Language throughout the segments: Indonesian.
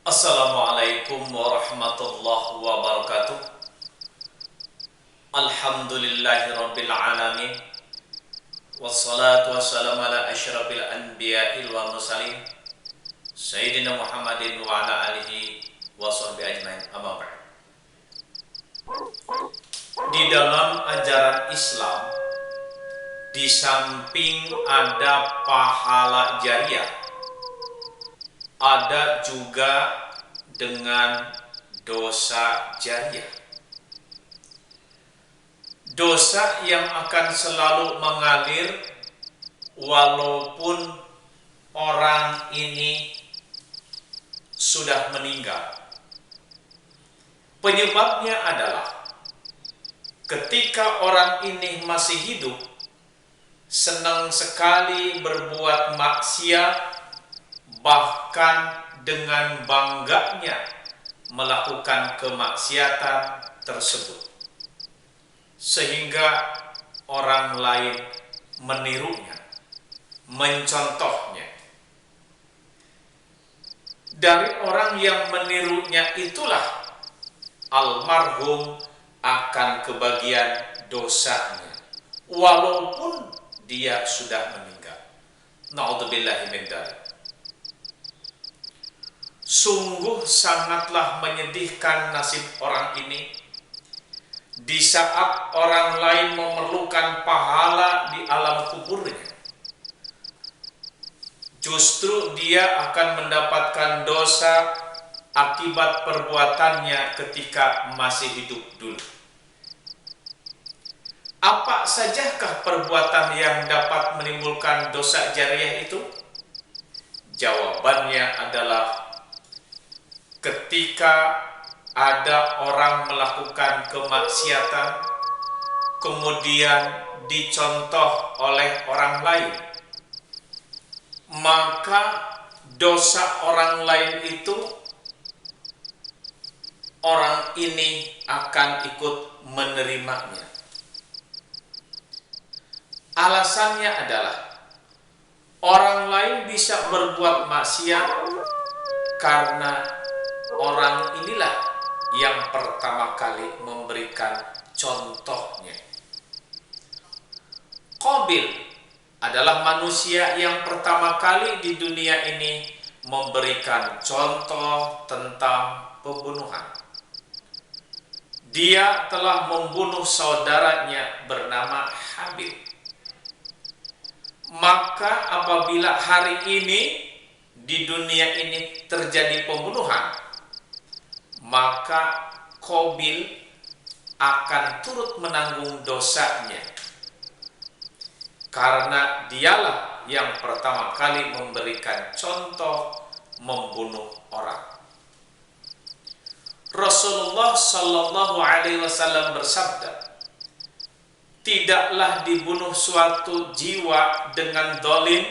Assalamualaikum warahmatullahi wabarakatuh. Alhamdulillahirabbil alamin. Wassalatu wassalamu ala asyrafil anbiya'il wa mursalin Sayyidina Muhammadin wa ala alihi wa sahbihi ajmain. Amma ba'd. Di dalam ajaran Islam, di samping ada pahala jariah, ada juga dengan dosa jariah. Dosa yang akan selalu mengalir walaupun orang ini sudah meninggal. Penyebabnya adalah ketika orang ini masih hidup, senang sekali berbuat maksiat, bahkan dengan bangganya melakukan kemaksiatan tersebut, sehingga orang lain menirunya, mencontohnya. Dari orang yang menirunya itulah almarhum akan kebagian dosanya, walaupun dia sudah meninggal. Na'udzubillahi min dzalik. Sungguh sangatlah menyedihkan nasib orang ini di saat orang lain memerlukan pahala di alam kuburnya. Justru dia akan mendapatkan dosa akibat perbuatannya ketika masih hidup dulu. Apa sajakah perbuatan yang dapat menimbulkan dosa jariah itu? Jawabannya adalah ketika ada orang melakukan kemaksiatan, kemudian dicontoh oleh orang lain, maka dosa orang lain itu orang ini akan ikut menerimanya. Alasannya adalah orang lain bisa berbuat maksiat karena orang inilah yang pertama kali memberikan contohnya. Qabil adalah manusia yang pertama kali di dunia ini memberikan contoh tentang pembunuhan. Dia telah membunuh saudaranya bernama Habil. Maka apabila hari ini di dunia ini terjadi pembunuhan, maka Qabil akan turut menanggung dosanya, karena dialah yang pertama kali memberikan contoh membunuh orang. Rasulullah Shallallahu Alaihi Wasallam bersabda, tidaklah dibunuh suatu jiwa dengan zalim,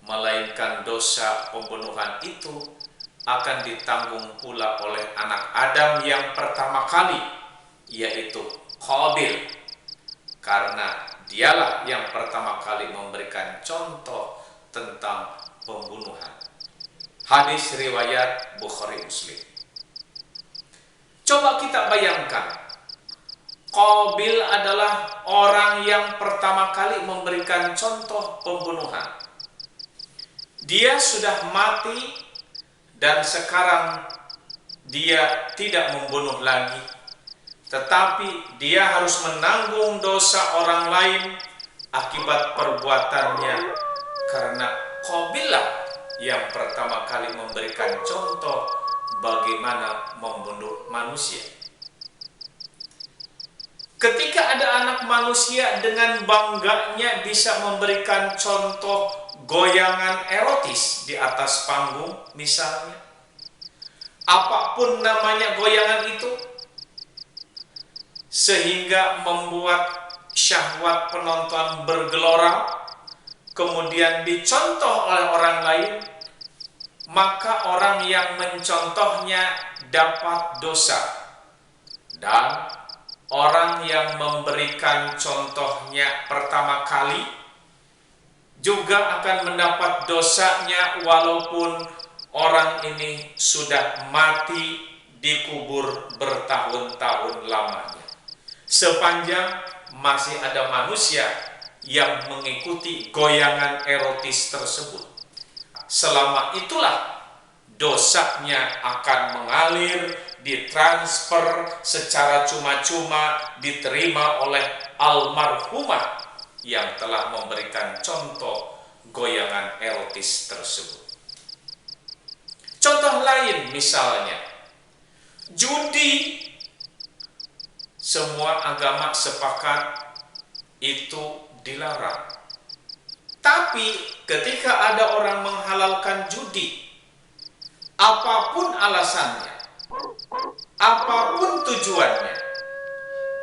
melainkan dosa pembunuhan itu akan ditanggung pula oleh anak Adam yang pertama kali, yaitu Qabil, karena dialah yang pertama kali memberikan contoh tentang pembunuhan. Hadis riwayat Bukhari Muslim. Coba kita bayangkan, Qabil adalah orang yang pertama kali memberikan contoh pembunuhan. Dia sudah mati dan sekarang dia tidak membunuh lagi, tetapi dia harus menanggung dosa orang lain akibat perbuatannya, karena Qabillah yang pertama kali memberikan contoh bagaimana membunuh manusia. Ketika ada anak manusia dengan bangganya bisa memberikan contoh goyangan erotis di atas panggung misalnya, apapun namanya goyangan itu, sehingga membuat syahwat penonton bergelora, kemudian dicontoh oleh orang lain, maka orang yang mencontohnya dapat dosa, dan orang yang memberikan contohnya pertama kali juga akan mendapat dosanya walaupun orang ini sudah mati dikubur bertahun-tahun lamanya. Sepanjang masih ada manusia yang mengikuti goyangan erotis tersebut, selama itulah dosanya akan mengalir, ditransfer secara cuma-cuma, diterima oleh almarhumah yang telah memberikan contoh goyangan erotis tersebut. Contoh lain misalnya, judi. Semua agama sepakat itu dilarang. Tapi ketika ada orang menghalalkan judi, apapun alasannya, apapun tujuannya,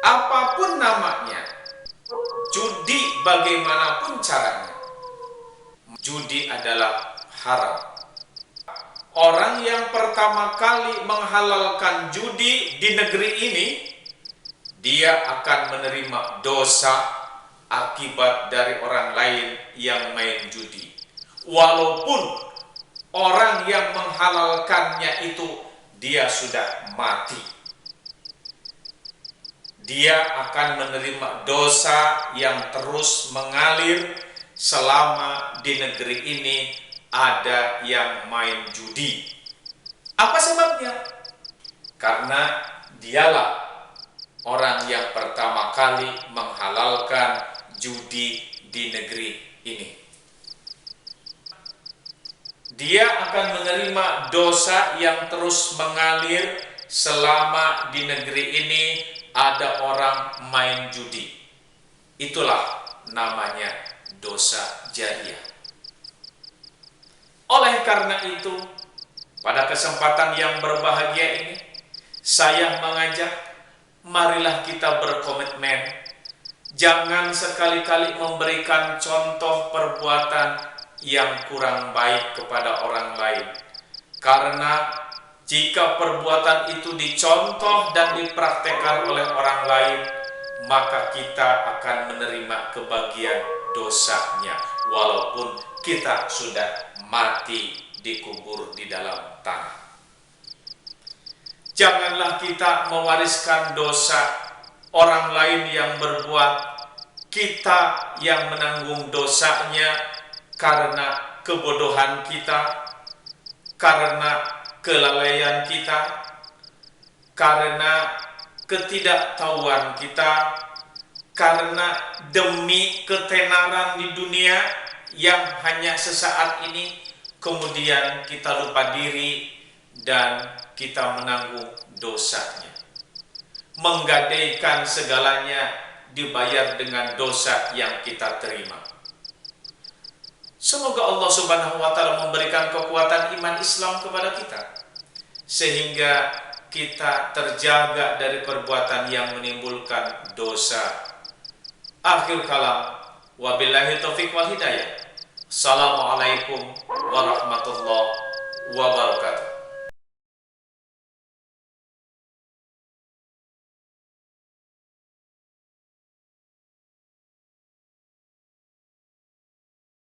apapun namanya, judi bagaimanapun caranya, judi adalah haram. Orang yang pertama kali menghalalkan judi di negeri ini, dia akan menerima dosa akibat dari orang lain yang main judi. Walaupun orang yang menghalalkannya itu dia sudah mati, dia akan menerima dosa yang terus mengalir selama di negeri ini ada yang main judi. Apa sebabnya? Karena dialah orang yang pertama kali menghalalkan judi di negeri ini. Dia akan menerima dosa yang terus mengalir selama di negeri ini ada orang main judi. Itulah namanya dosa jariah. Oleh karena itu, pada kesempatan yang berbahagia ini, saya mengajak, marilah kita berkomitmen, jangan sekali-kali memberikan contoh perbuatan yang kurang baik kepada orang lain. Karena jika perbuatan itu dicontoh dan dipraktekkan oleh orang lain, maka kita akan menerima kebagian dosanya, walaupun kita sudah mati dikubur di dalam tanah. Janganlah kita mewariskan dosa orang lain yang berbuat, kita yang menanggung dosanya karena kebodohan kita, karena kelalaian kita, karena ketidaktahuan kita, karena demi ketenaran di dunia yang hanya sesaat ini, kemudian kita lupa diri dan kita menanggung dosanya. Menggadaikan segalanya dibayar dengan dosa yang kita terima. Semoga Allah Subhanahu wa Ta'ala memberikan kekuatan iman Islam kepada kita, sehingga kita terjaga dari perbuatan yang menimbulkan dosa. Akhir kalam, wabillahi taufiq wal hidayah. Assalamualaikum warahmatullahi wabarakatuh.